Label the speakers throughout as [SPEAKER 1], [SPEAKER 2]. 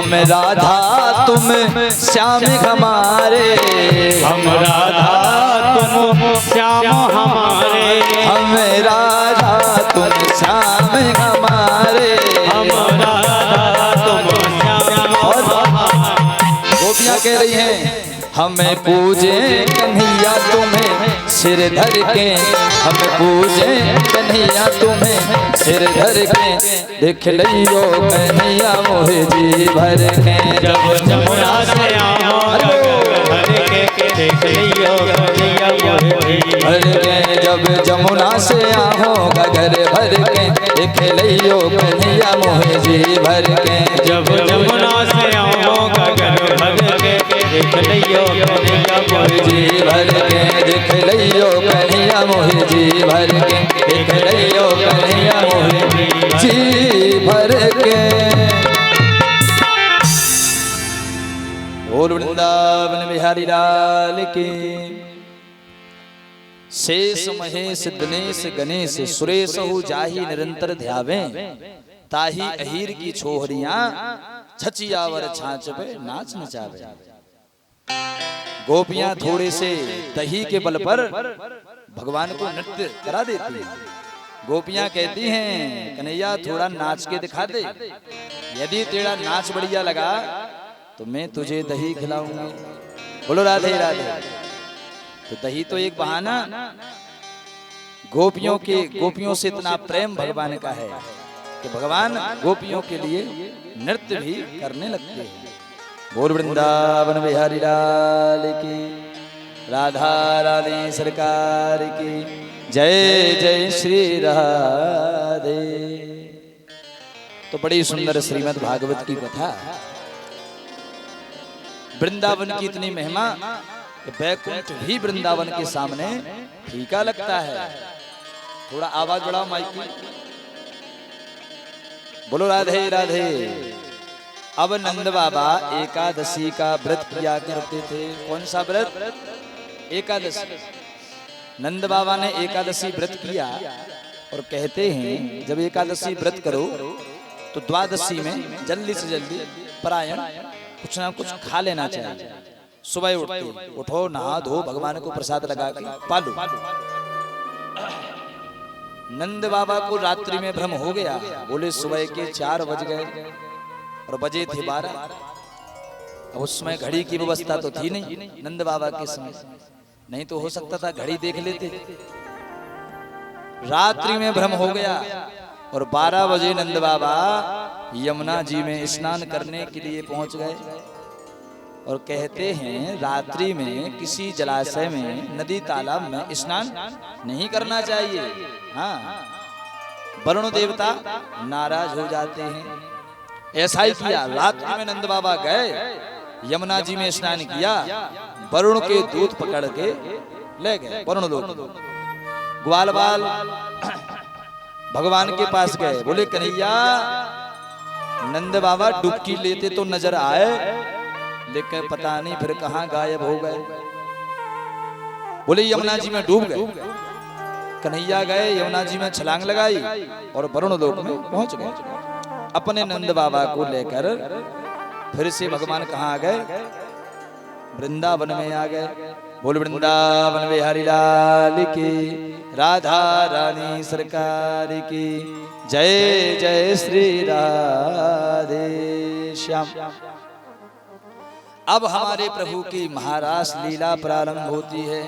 [SPEAKER 1] हम राधा तुम श्याम हमारे,
[SPEAKER 2] हम राधा तुम श्याम हमारे,
[SPEAKER 1] हम राधा तुम श्याम हमारे,
[SPEAKER 2] हम राधा तुम श्याम हमारे।
[SPEAKER 1] गोपियाँ कह रही हैं हमें पूजे कन्हैया तुम्हें सिर धर के, हमें पूजे कन्हैया तुम्हें सिर धर के, देख लियो कन्हैया मोहे जी भर के।
[SPEAKER 2] जब जमुना से आओ भर के, देख लियो कन्हैया मोहे जी भर के।
[SPEAKER 1] जब जमुना से आओ गगर भर के, देख लियो कन्हैया मोहे जी भर के।
[SPEAKER 2] जब जमुना से आओ गगर भर के, देख लियो कन्हैया मोहे
[SPEAKER 1] जी भर के, देख लियो कन्हैया मोहे जी भर के, देख लियो कन्हैया मोहे जी भर के। और वृंदावन बिहारी लाल की। शेष महेश दिनेश गणेश सुरेश जाहि निरंतर ध्यावें, ताही अहीर की छोहरियां छचियावर छाछ पे नाच नचावे। गोपियां थोड़े से दही के बल पर भगवान को नृत्य करा देती हैं। गोपियां कहती हैं कन्हैया थोड़ा नाच के दिखा दे, यदि तेरा नाच बढ़िया लगा तो मैं तुझे दही खिलाऊंगा। बोलो राधे राधे। तो दही तो एक बहाना, गोपियों से इतना प्रेम भगवान का है कि भगवान गोपियों के लिए नृत्य भी करने लगते हैं। बोल वृंदावन बिहारी लाल की, राधा रानी सरकार की जय जय श्री राधे। तो बड़ी सुंदर श्रीमद् भागवत की कथा। वृंदावन की इतनी महिमा कि बैकुंठ भी वृंदावन के सामने फीका लगता है। थोड़ा आवाज बढ़ाओ माइक की। बोलो राधे राधे। अब नंद बाबा एकादशी का व्रत किया करते थे। कौन सा व्रत? एकादशी। नंद बाबा ने एकादशी व्रत किया और कहते हैं जब एकादशी व्रत करो तो द्वादशी में जल्दी से जल्दी परायण कुछ ना कुछ खा लेना चाहिए। सुबह उठो नहा धो भगवान को प्रसाद लगा के पालो। नंद बाबा को रात्रि में भ्रम हो गया। बोले सुबह के 4 बज गए और बजे थे 12। अब उस समय घड़ी की व्यवस्था तो थी नहीं नंद बाबा के समय, नहीं तो हो सकता था घड़ी देख लेते। रात्रि में भ्रम हो गया और 12 बजे नंद बाबा यमुना जी में स्नान करने के लिए पहुंच गए। और कहते हैं रात्रि में किसी जलाशय में, नदी तालाब में स्नान नहीं करना चाहिए। हाँ, वरुण देवता नाराज हो जाते हैं। ऐसा ही किया। रात्रि में नंद बाबा गए, यमुना जी में स्नान किया, वरुण के दूध पकड़ के ले गए वरुण लोग। ग्वाल बाल भगवान के पास गए। बोले कन्हैया नंद बाबा डुबकी लेते तो नजर आए, लेकिन पता नहीं फिर कहां गायब हो गए। बोले यमुना जी में डूब गए। कन्हैया गए, यमुना जी में छलांग लगाई और वरुण लोक में पहुंच गए। अपने नंद बाबा को लेकर फिर से भगवान कहाँ आ गए? वृंदावन में आ गए। बोल वृंदावन बिहारी लाल की, राधा रानी सरकार की जय जय श्री राधे श्याम। अब हमारे प्रभु की महारास लीला प्रारंभ होती है।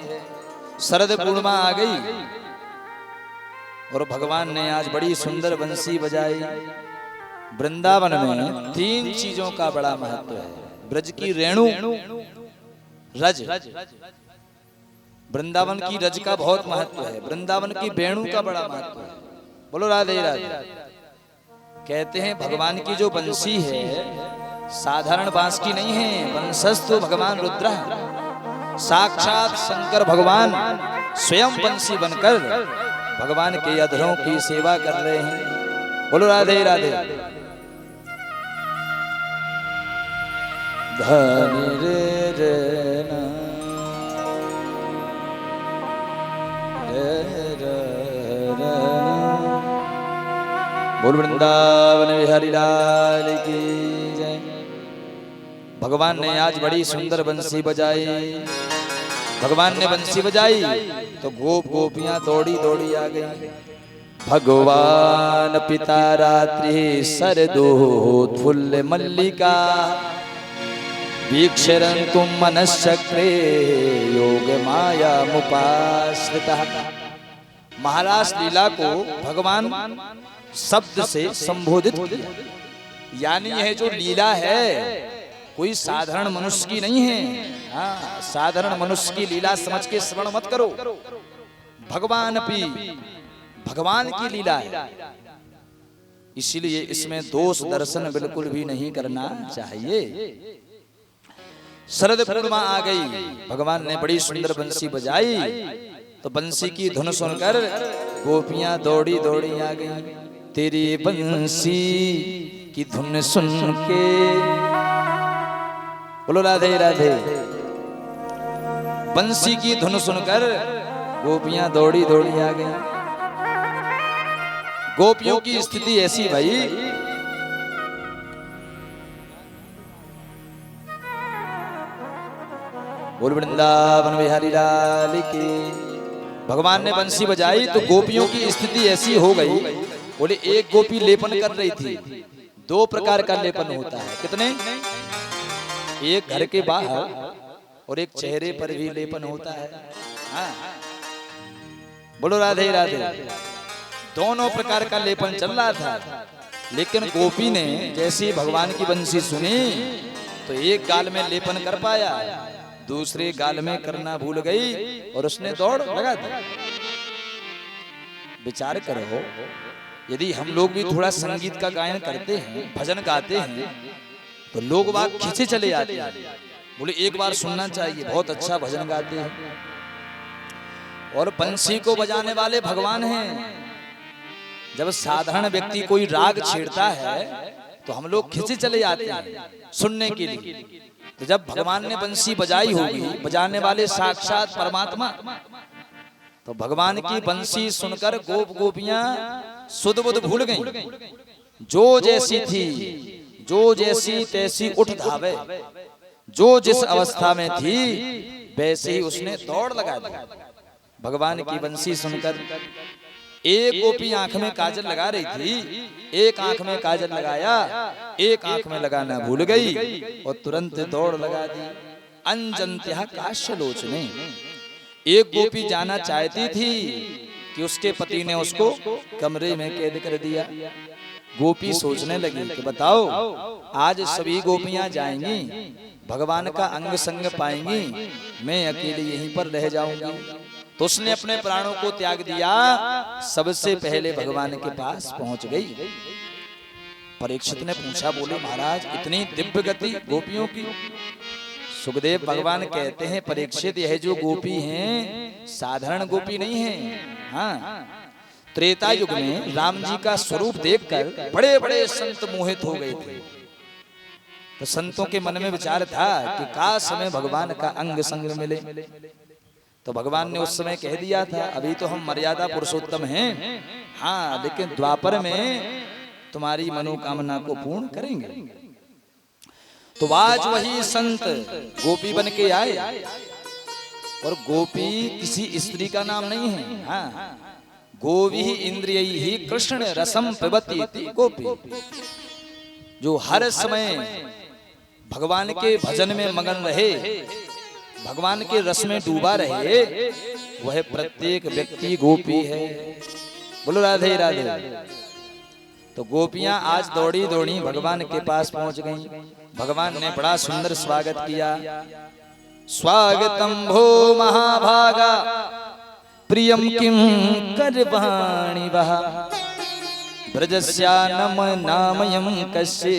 [SPEAKER 1] शरद पूर्णिमा आ गई और भगवान ने आज बड़ी सुंदर बंसी बजाई। वृंदावन में 3 चीजों का बड़ा महत्व है। ब्रज की रेणु रज, वृंदावन की रज का बहुत महत्व है। वृंदावन की वेणु का बड़ा महत्व है। बोलो राधे राधे। कहते हैं भगवान की जो बंसी है साधारण बांस की नहीं है। वंशस्तु भगवान रुद्र, साक्षात शंकर भगवान स्वयं बंसी बनकर भगवान के अधरों की सेवा कर रहे हैं। बोलो राधे राधे। धनी रे रे ना रे रे रे। बोल वृंदावन बिहारी लाल की जय। भगवान ने आज बड़ी सुंदर बंसी बजाई। भगवान ने बंसी बजाई तो गोप गोपियां दौड़ी दौड़ी आ गई। भगवान पिता रात्रि सरदोत्फुल्ल मल्लिका वीक्षरन्तुं मनश्चक्रे योग माया मुपाश्रितः। महाराज लीला को भगवान शब्द से संबोधित किया, यानी यह जो लीला है कोई साधारण मनुष्य की नहीं है। हाँ, साधारण मनुष्य की लीला समझ के श्रवण मत करो। भगवान की लीला है, इसीलिए इसमें दोष दर्शन बिल्कुल भी नहीं करना चाहिए। शरद पूर्णिमा आ गई, भगवान ने बड़ी सुंदर बंसी बजाई तो बंसी की धुन सुनकर गोपियां दौड़ी दौड़ी आ गई। तेरी बंसी की धुन सुन के, बोलो राधे राधे। बंसी की धुन सुनकर गोपियां दौड़ी दौड़ी आ गई। गोपियों की स्थिति ऐसी भाई, बोल वृंदावन बिहारी लाल की। भगवान ने बंसी बजाई तो गोपियों की स्थिति ऐसी हो गई। बोले एक गोपी लेपन कर रही थी। दो प्रकार का लेपन होता है। कितने? एक घर के बाहर और एक चेहरे पर भी लेपन होता है। हाँ, बोलो राधे राधे। दोनों प्रकार का लेपन चल रहा था, लेकिन गोपी ने जैसे भगवान की बंसी सुनी तो एक गाल में लेपन कर पाया, दूसरे गाल में करना भूल गई और उसने दौड़ लगा दी। विचार करो, यदि हम लोग भी थोड़ा संगीत का गायन करते हैं, भजन गाते हैं, तो लोग बाग खींचे चले आते हैं। बोले एक बार सुनना चाहिए, बहुत अच्छा भजन गाते हैं। और बंसी को बजाने वाले भगवान हैं। जब साधारण व्यक्ति कोई राग छेड़ता है तो हम लोग खींचे चले आते हैं सुनने के लिए। तो जब भगवान ने बंसी बजाई होगी, बजाने वाले साक्षात परमात्मा, तो भगवान की बंसी सुनकर गोप गोपियां सुध बुध भूल गईं। जो जैसी थी, जो जैसी तैसी उठ धावे, जो जिस अवस्था में थी वैसे ही उसने दौड़ लगा दी। भगवान की बंसी सुनकर एक गोपी आंख में काजल लगा रही थी, एक आंख में काजल लगाया, एक आंख में लगाना भूल गई और तुरंत दौड़ लगा दी। अंजंत्या काश्यलोचने। एक गोपी जाना चाहती थी कि उसके पति ने उसको कमरे में कैद कर दिया। गोपी सोचने लगी कि बताओ, आज सभी गोपियां जाएंगी, भगवान का अंग संग पाएंगी, मैं अकेली यहीं पर रह जाऊंगी। तो उसने अपने प्राणों को त्याग दिया, सबसे पहले भगवान के पास पहुंच गई। परीक्षित ने पूछा, बोले महाराज इतनी दिव्य गति गोपियों की। सुखदेव भगवान कहते हैं, परीक्षित यह जो गोपी हैं साधारण गोपी नहीं है। हाँ, त्रेता युग में राम जी का स्वरूप देखकर बड़े बड़े संत मोहित हो गए थे। तो संतों के मन में विचार था कि काश हमें भगवान का अंग संग मिले। तो भगवान ने उस समय कह दिया था, अभी तो हम मर्यादा पुरुषोत्तम हैं, हाँ, लेकिन द्वापर में तुम्हारी मनोकामना को पूर्ण करेंगे। तो आज वही संत गोपी बन के आए, और गोपी किसी स्त्री का नाम नहीं है। हाँ, गोवी इंद्रियैहि कृष्ण रसम पिबति गोपी। जो हर समय भगवान के भजन में मगन रहे, भगवान के रस में डूबा रहे, वह प्रत्येक व्यक्ति गोपी है। बोलो राधे राधे। तो गोपियां आज दौड़ी दौड़ी भगवान के पास पहुंच गईं। भगवान ने बड़ा सुंदर स्वागत किया। स्वागतम भो महाभागा प्रियम किम करवाणि वह ब्रजस्यानम नामयम कस्य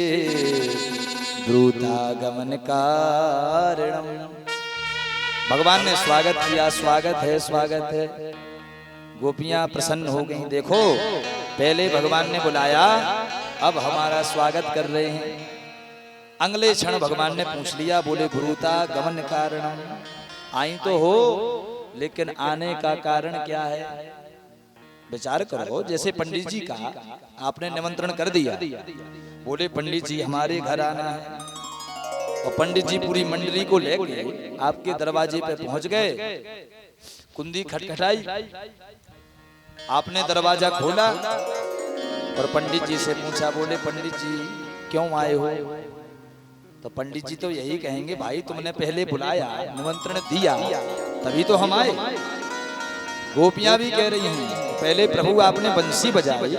[SPEAKER 1] द्रुतागमन कारणम। भगवान ने स्वागत किया, स्वागत है, स्वागत है। गोपियां प्रसन्न हो गईं। देखो, पहले भगवान ने बुलाया, अब हमारा स्वागत कर रहे हैं। अगले क्षण भगवान ने पूछ लिया, बोले गुरुता गमन कारण, आई तो हो, लेकिन आने का कारण क्या है? विचार करो। जैसे पंडित जी का आपने निमंत्रण कर दिया, बोले पंडित जी हमारे घर आना है, और पंडित जी पूरी मंडली को लेके आपके दरवाजे पे पहुंच गए। कुंडी खटखटाई, आपने दरवाजा खोला और पंडित जी से पूछा, बोले पंडित जी क्यों आए हो? तो पंडित जी तो यही कहेंगे, भाई तुमने पहले बुलाया, निमंत्रण दिया, तभी तो हम आए। गोपियां भी कह रही हैं, पहले प्रभु आपने बंसी बजाई,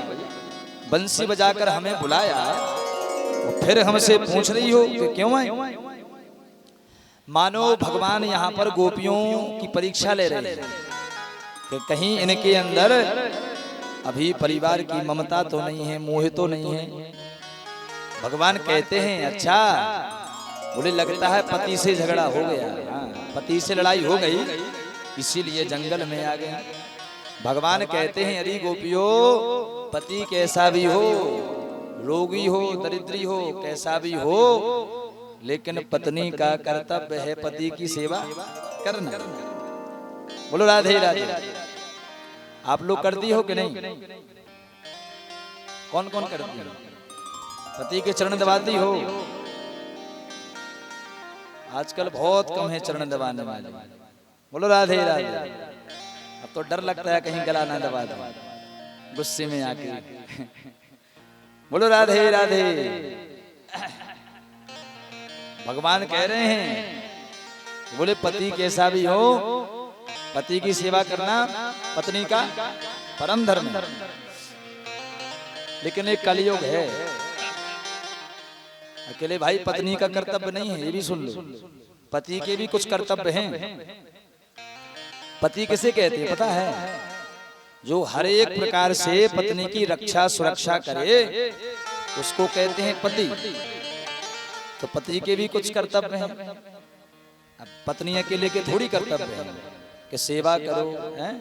[SPEAKER 1] बंसी बजाकर हमें बुलाया और फिर हमसे पूछ रही हो कि क्यों आए। मानो भगवान यहाँ पर गोपियों की परीक्षा ले रहे हैं कि कहीं इनके अंदर अभी परिवार की ममता तो नहीं है, मोह तो नहीं है। भगवान कहते हैं अच्छा, बोले लगता है पति से झगड़ा हो गया। हाँ, पति से लड़ाई हो गई, इसीलिए जंगल में आ गए। भगवान कहते हैं अरे गोपियों, पति कैसा भी हो, रोगी हो, दरिद्री हो, कैसा भी हो, लेकिन पत्नी का कर्तव्य है पति की सेवा करना। बोलो राधे राधे। आप लोग करती हो कि नहीं? कौन कौन करती हो? पति के चरण दबाती हो? आजकल बहुत कम है चरण दबाने वाले। बोलो राधे राधे। अब तो डर लगता है कहीं गला ना दबा दो गुस्से में आके। बोलो राधे राधे। भगवान कह रहे हैं, बोले पति कैसा भी हो, पति की सेवा करना पत्नी का परम धर्म। लेकिन एक कलयुग है, अकेले भाई पत्नी का कर्तव्य नहीं है, ये भी सुन लो। पति के भी कुछ कर्तव्य हैं। पति किसे कहते हैं पता है? जो हर एक प्रकार से पत्नी की रक्षा सुरक्षा करे, उसको कहते हैं पति। तो पति के भी कुछ कर्तव्य हैं। अब पत्नी अकेले के थोड़ी कर्तव्य है कि सेवा करो, हैं?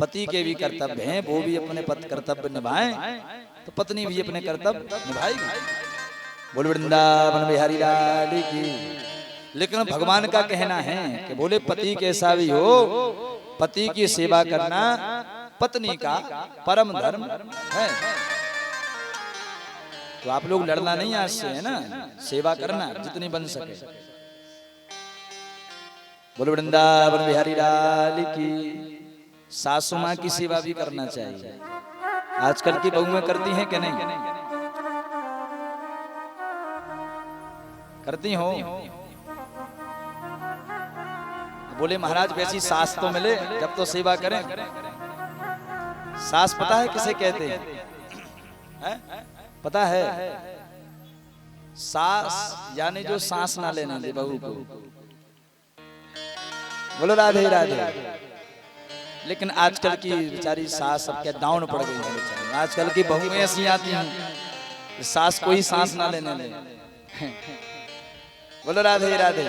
[SPEAKER 1] पति के भी कर्तव्य हैं, वो भी अपने पति कर्तव्य निभाएं, तो पत्नी भी अपने कर्तव्य निभाएगी। बोल वृंदावन बिहारी लाल की। लेकिन भगवान का कहना है कि बोले पति कैसा भी हो, पति की सेवा करना पत्नी का परम धर्म है। तो आप लोग लड़ना नहीं आज से, है ना, सेवा करना जितनी बन सके। बोल वृंदावन बिहारी लाल की। सासू माँ की सेवा भी करना चाहिए। आजकल की बहुएं करती हैं कि नहीं? करती हो? बोले महाराज वैसी सास तो मिले जब तो सेवा करें। सास पता है किसे कहते हैं? पता है? सास यानी जो सांस ना लेने दे बहू को। बोलो राधे राधे। लेकिन आजकल की बेचारी सास सब क्या डाउन पड़ गई है बेचारी। आजकल की बहुएं ऐसी आती हैं सास को ही सांस ना लेने दे। बोलो राधे राधे।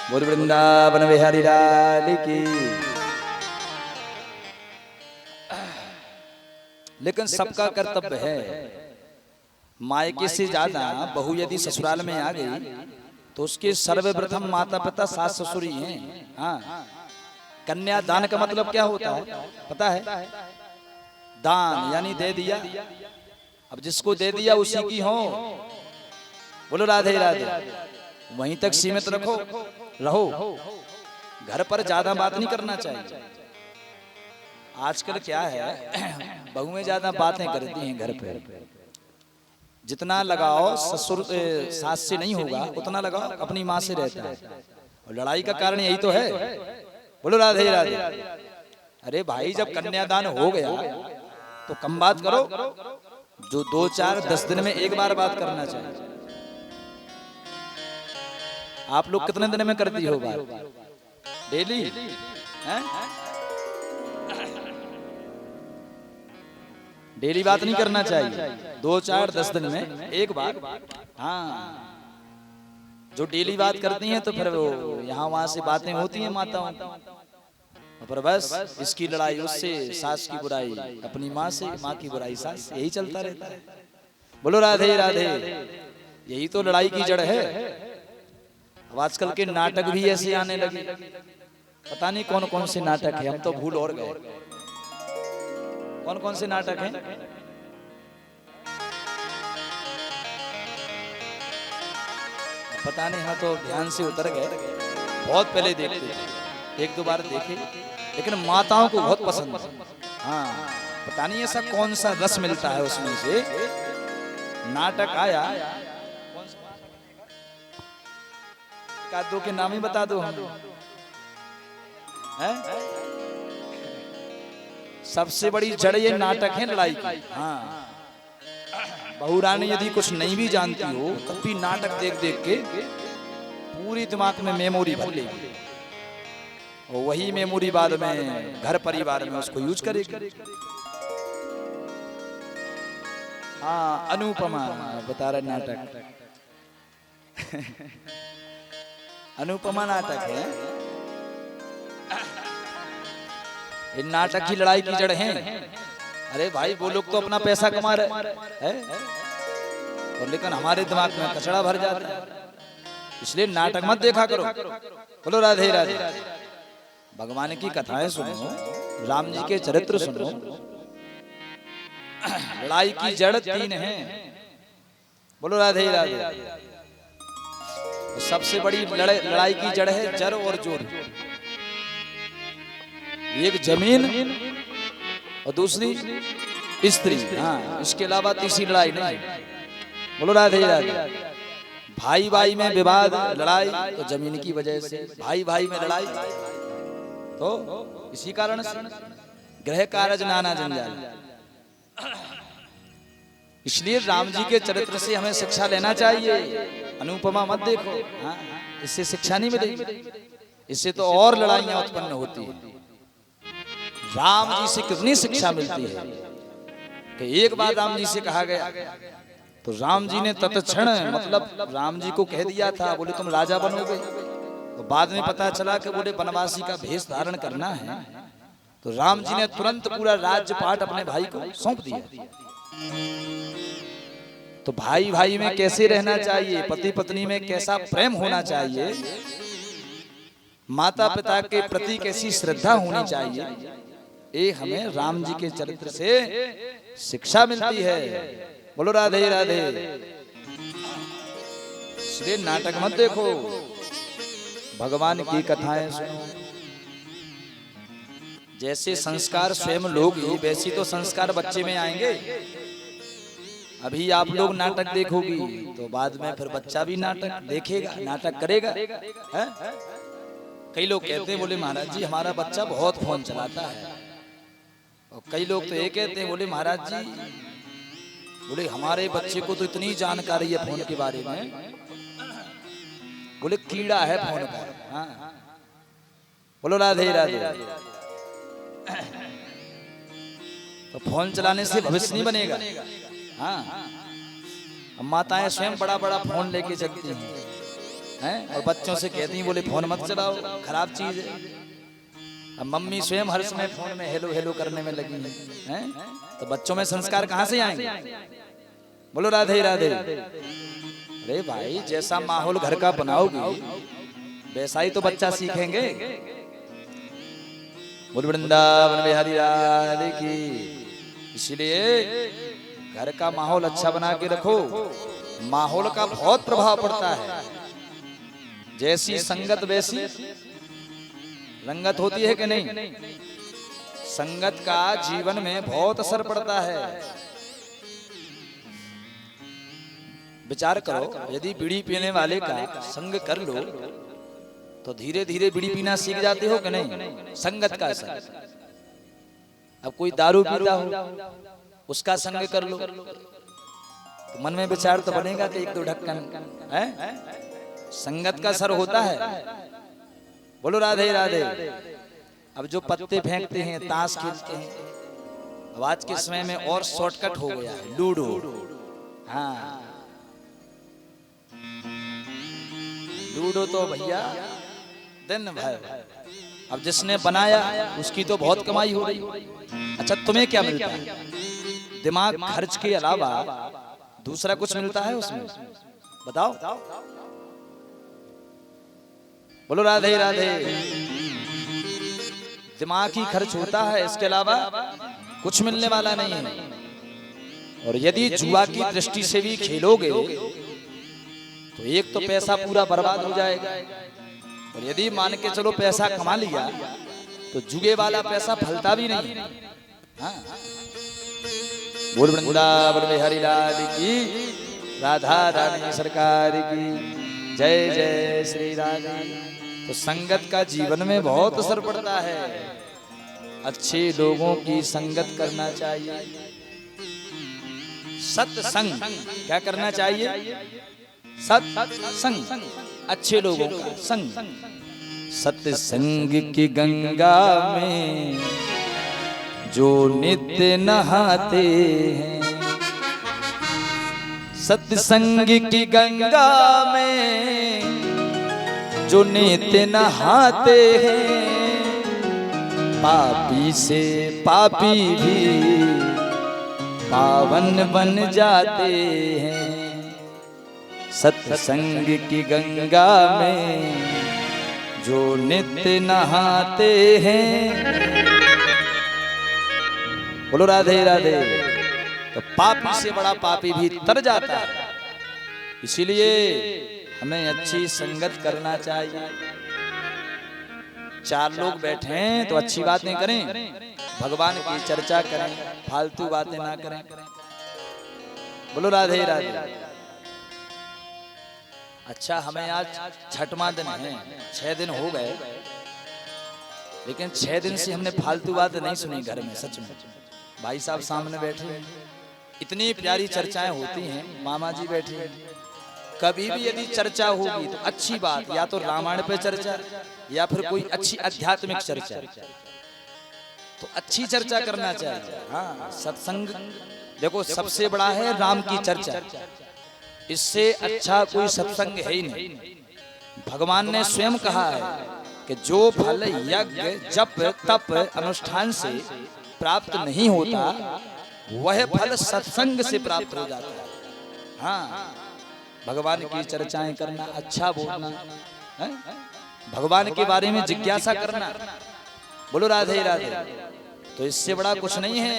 [SPEAKER 1] बोल वृंदावन बिहारी लाल की। लेकिन सबका कर्तव्य है। मायके से ज्यादा बहू यदि ससुराल में आ गई तो उसके सर्वप्रथम माता पिता सास ससुर ही हैं। हाँ, कन्या दान का मतलब क्या होता है पता है? दान यानी दे दिया। अब जिसको दे दिया उसी की हो। बोलो राधे राधे। वहीं तक सीमित रहो। घर पर ज्यादा बात नहीं करना चाहिए। आजकल क्या है, बहुएं ज्यादा बातें करती हैं घर पे। जितना लगाओ ससुर सास से नहीं होगा, उतना लगाओ अपनी माँ से रहता है। और लड़ाई का कारण यही तो है। बोलो राधे राधे। अरे भाई जब कन्यादान हो गया तो कम बात करो। जो 2 4 10 दिन में एक बार बात करना चाहिए। आप लोग कितने दिन में करती हो बात? डेली? डेली बात नहीं करना चाहिए। 2 4 10 दिन में एक बार। हाँ, जो डेली बात करती हैं तो फिर वो यहाँ वहां से बातें होती हैं माताओं, पर बस इसकी लड़ाई उससे, सास की बुराई अपनी माँ से, माँ की बुराई सास, यही चलता रहता है। बोलो राधे राधे। यही तो लड़ाई की जड़ है। अब आजकल के नाटक भी ऐसे आने लगे। पता नहीं कौन कौन से नाटक है, हम तो भूल और गए। कौन कौन से नाटक हैं? पता नहीं, हाँ तो ध्यान से उतर गए। बहुत पहले देखते थे, एक दो बार देखे, लेकिन माताओं को बहुत पसंद है। हाँ, पता नहीं ऐसा कौन सा रस मिलता है उसमें से। नाटक आया, का दो के नाम ही बता दो हम। हैं? सबसे बड़ी जड़ ये नाटक है लड़ाई की। हाँ, बहू रानी यदि कुछ नहीं भी जानती हो तब भी नाटक देख देख के पूरी दिमाग में मेमोरी भर लेगी, और वही मेमोरी बाद में घर परिवार में उसको यूज करेगी। हाँ, अनुपमा बता रहा नाटक अनुपमा नाटक है। इन नाटक की लड़ाई की जड़ है। अरे भाई, वो लोग तो अपना पैसा कमा रहे हैं, और लेकिन हमारे दिमाग में कचड़ा भर जाता है। इसलिए नाटक मत देखा करो। बोलो राधे राधे। भगवान की कथाएं सुनो, राम जी के चरित्र सुनो। लड़ाई की जड़ तीन है। बोलो राधे राधे। सबसे बड़ी लड़ाई की जड़ है जड़ और जोर। एक जमीन और दूसरी स्त्री। हाँ, इसके अलावा तीसरी लड़ाई नहीं। बोलो राधे राधे। भाई भाई में विवाद लड़ाई तो जमीन की वजह से, भाई भाई में लड़ाई तो इसी कारण से। ग्रह कारज नाना जंजाल। इसलिए राम जी के चरित्र से हमें शिक्षा लेना चाहिए। अनुपमा मत देखो। हाँ, इससे शिक्षा नहीं मिलेगी, इससे तो और लड़ाइयां उत्पन्न होती है। राम जी से कितनी शिक्षा मिलती है कि एक बार राम जी से कहा गया तो राम जी ने तत्क्षण, मतलब राम जी को कह दिया था, बोले तुम राजा बनोगे। तो बाद में पता चला कि बोले वनवासी का भेष धारण करना है। तो राम जी ने तुरंत पूरा राज्यपाट अपने भाई को सौंप दिया। तो भाई भाई में कैसे रहना चाहिए, पति पत्नी में कैसा प्रेम होना चाहिए, माता पिता के प्रति कैसी श्रद्धा होनी चाहिए, ये हमें राम जी के चरित्र से शिक्षा मिलती है। बोलो राधे राधे। इसलिए नाटक मत देखो, भगवान की कथाएं सुनो। जैसे संस्कार स्वयं लोगी वैसी तो संस्कार बच्चे में आएंगे। अभी आप लोग नाटक देखोगी तो बाद में फिर बच्चा भी नाटक देखेगा, नाटक करेगा। है? कई लोग कहते हैं, बोले महाराज जी हमारा बच्चा बहुत फोन चलाता है। और कई लोग तो ये कहते हैं, बोले महाराज जी, बोले हमारे बच्चे को तो इतनी जानकारी है फोन के बारे में, बोले कीड़ा है फोन का। हाँ, बोलो राधे राधे। तो फोन चलाने से भविष्य नहीं बनेगा। हाँ, माताएं स्वयं बड़ा बड़ा फोन लेके चलती हैं, और बच्चों से कहती हैं, बोले फोन मत चलाओ, खराब चीज है। अब मम्मी स्वयं हर समय फोन में हेलो हेलो करने में लगी हैं, तो बच्चों में संस्कार कहां से आएंगे। बोलो राधे राधे। अरे भाई, जैसा माहौल घर का बनाओगी वैसा ही तो बच्चा सीखेंगे। बोल वृंदावन बिहारी राधे की। इसलिए घर का माहौल अच्छा बना के रखो। माहौल का बहुत प्रभाव पड़ता है। जैसी संगत वैसी रंगत होती है कि नहीं। संगत का जीवन में बहुत असर पड़ता है। विचार करो, यदि बीड़ी पीने वाले का संग कर लो तो धीरे धीरे बीड़ी पीना सीख जाते हो कि नहीं। संगत का असर। अब कोई दारू पीता हो, उसका संग कर लो तो मन में विचार तो बनेगा कि एक दो ढक्कन है। संगत का असर होता है। बोलो राधे राधे। अब जो पत्ते फेंकते हैं, ताश खेलते हैं, अब आज के समय में और शॉर्टकट हो गया है, लूडो। हाँ, लूडो तो भैया दिन भर। अब जिसने बनाया उसकी तो बहुत कमाई हो रही। अच्छा, तुम्हें क्या मिलता है? दिमाग खर्च के अलावा दूसरा कुछ मिलता है उसमें? बताओ। बोलो राधे राधे। दिमाग ही खर्च होता है, इसके अलावा कुछ मिलने वाला नहीं है। और यदि जुआ की दृष्टि से भी खेलोगे तो एक तो पैसा पूरा बर्बाद हो जाएगा, और यदि मान के चलो पैसा कमा लिया तो जुगे वाला पैसा फलता भी नहीं। हाँ, बोल वृंदावन बिहारी लाल की, राधा रानी सरकार की जय जय श्री राधे। तो संगत का जीवन में बहुत असर पड़ता है। अच्छे लोगों की संगत करना चाहिए। सत्संग क्या करना चाहिए? सत्संग, अच्छे लोगों का संग। सत्संग की गंगा में जो नित्य नहाते हैं, सत्संग की गंगा में जो नित्य नहाते हैं, पापी से पापी भी पावन बन जाते हैं। सत्संग की गंगा में जो नित्य नहाते हैं। बोलो राधे राधे। तो पापी से बड़ा पापी भी तर जाता है। इसीलिए हमें अच्छी संगत करना चाहिए। चार लोग बैठे हैं तो अच्छी बातें करें, भगवान की चर्चा करें, फालतू बातें ना करें। बोलो राधे राधे। अच्छा, हमें आज छठवां दिन है, 6 दिन हो गए, लेकिन 6 दिन से हमने फालतू बातें नहीं सुनी घर में। सच में भाई साहब सामने बैठे, इतनी प्यारी चर्चाएं होती हैं, मामा जी बैठे हैं। कभी भी यदि चर्चा होगी तो अच्छी बात, या तो रामायण पे चर्चा या फिर कोई अच्छी आध्यात्मिक चर्चा, तो अच्छी चर्चा करना चाहिए। हाँ, सत्संग देखो सबसे बड़ा है राम की चर्चा, इससे अच्छा कोई सत्संग है ही नहीं। भगवान ने स्वयं कहा है कि जो फल यज्ञ जप तप अनुष्ठान से प्राप्त नहीं होता, वह फल सत्संग से प्राप्त हो जाता है। हाँ, भगवान की चर्चाएं करना, अच्छा बोलना है? भगवान के बारे में जिज्ञासा करना। बोलो राधे राधे। तो इससे बड़ा कुछ नहीं है।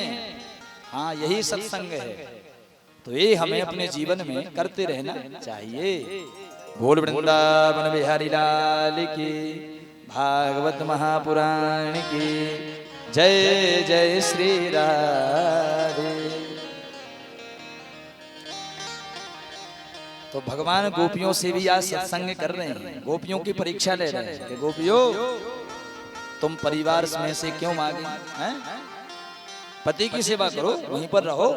[SPEAKER 1] हाँ, यही सत्संग है। तो ये हमें अपने जीवन में करते रहना चाहिए। बोल वृंदावन बिहारी लाल की, भागवत महापुराण की जय जय श्री राधे। तो भगवान गोपियों से भी आज सत्संग कर रहे हैं, गोपियों की परीक्षा ले रहे हैं कि गोपियों तुम परिवार में से क्यों मांगे हैं? पति की सेवा करो, वहीं पर रहो।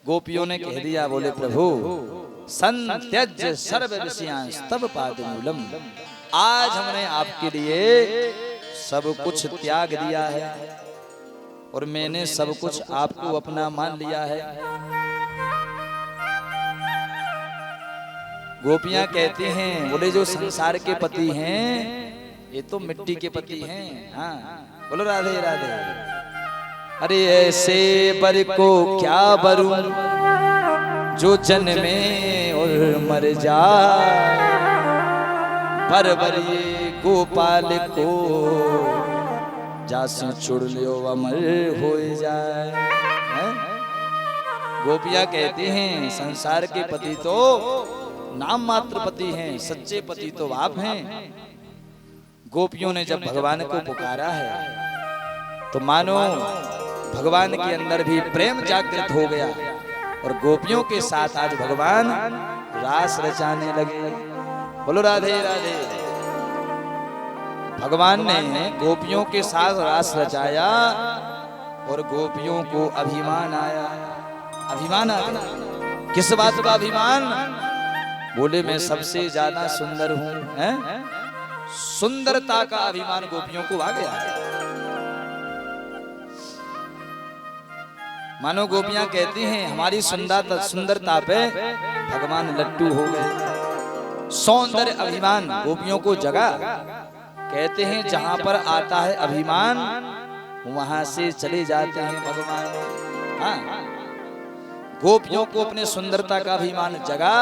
[SPEAKER 1] गोपियों ने कह दिया, बोले प्रभु संत्यज सर्व विषयांश तब पादमूलम, आज हमने आपके लिए सब कुछ त्याग दिया है और मैंने सब कुछ आपको अपना मान लिया है। गोपियां कहती हैं, बोले जो संसार के पति हैं ये तो मिट्टी के पति हैं। हाँ, बोलो राधे राधे। अरे ऐसे बर को क्या बरूं जो जन्मे और मर जाए, पर बरिए गोपाल को जासु चुड़ लियो अमर हो जाए। गोपियां कहती हैं संसार के पति तो नाम मात्र पति हैं, सच्चे पति तो आप हैं। गोपियों ने जब भगवान को पुकारा है तो मानो भगवान के अंदर भी प्रेम जागृत हो गया और गोपियों के साथ आज भगवान रास रचाने लगे। बोलो राधे राधे। भगवान ने गोपियों के साथ रास रचाया और गोपियों को अभिमान आया। अभिमान आ गया। किस बात का अभिमान? बोले मैं सबसे ज्यादा सुंदर हूं, हैं? सुंदरता का अभिमान गोपियों को आ गया। मानो गोपियां कहती हैं हमारी सुंदरता पे भगवान लट्टू हो गए। सौंदर्य अभिमान गोपियों को जगा। कहते हैं जहां पर आता है अभिमान वहां से चले जाते हैं भगवान। हाँ, गोपियों को अपने सुंदरता का अभिमान जगा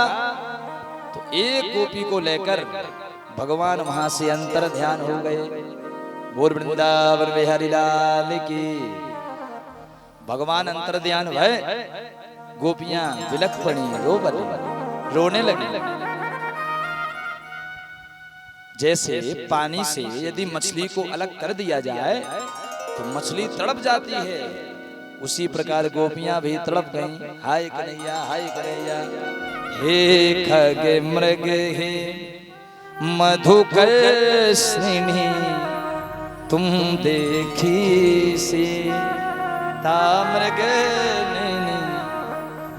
[SPEAKER 1] तो एक गोपी को लेकर भगवान वहां से अंतर ध्यान हो गए। बोल वृंदावन बिहारी लाल की। भगवान अंतर ध्यान भय, गोपियां विलख पड़ी, रोने लगी। जैसे पानी से यदि मछली को अलग कर दिया जाए तो मछली तड़प जाती है, उसी प्रकार गोपियां भी तड़प गईं। हाय कन्हैया, हाय कन्हैया। हे खग मृग हे मधुकर्षिणी, तुम देखी से ताम्रग नैनी।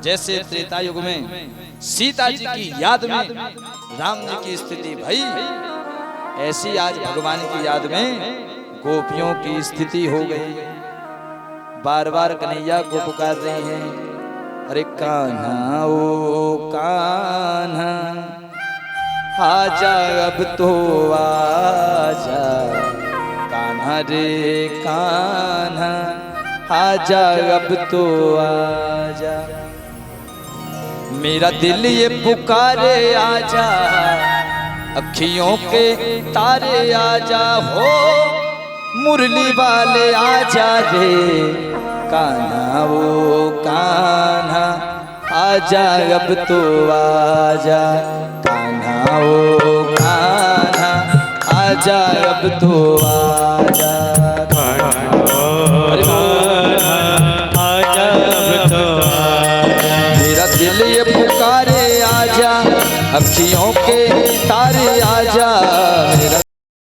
[SPEAKER 1] जैसे त्रेता युग में सीता जी की याद में राम जी की स्थिति भई, ऐसी आज भगवान की याद में गोपियों की स्थिति हो गई। बार बार कन्हैया को पुकार रही हैं, अरे कान्हा ओ कान्हा, आजा अब तो आजा, कान्हा रे कान्हा, आजा अब तो आजा। मेरा दिल ये पुकारे आजा, अखियों के तारे आजा, हो मुरली वाले आजा रे कान्हा ओ कान्हा, आजा अब तो आजा, कान्हा ओ कान्हा, आजा अब तो आजा,
[SPEAKER 2] कान्हा ओ कान्हा, आजा अब तो आजा।
[SPEAKER 1] मेरा दिल ये पुकारे आजा, अखियों के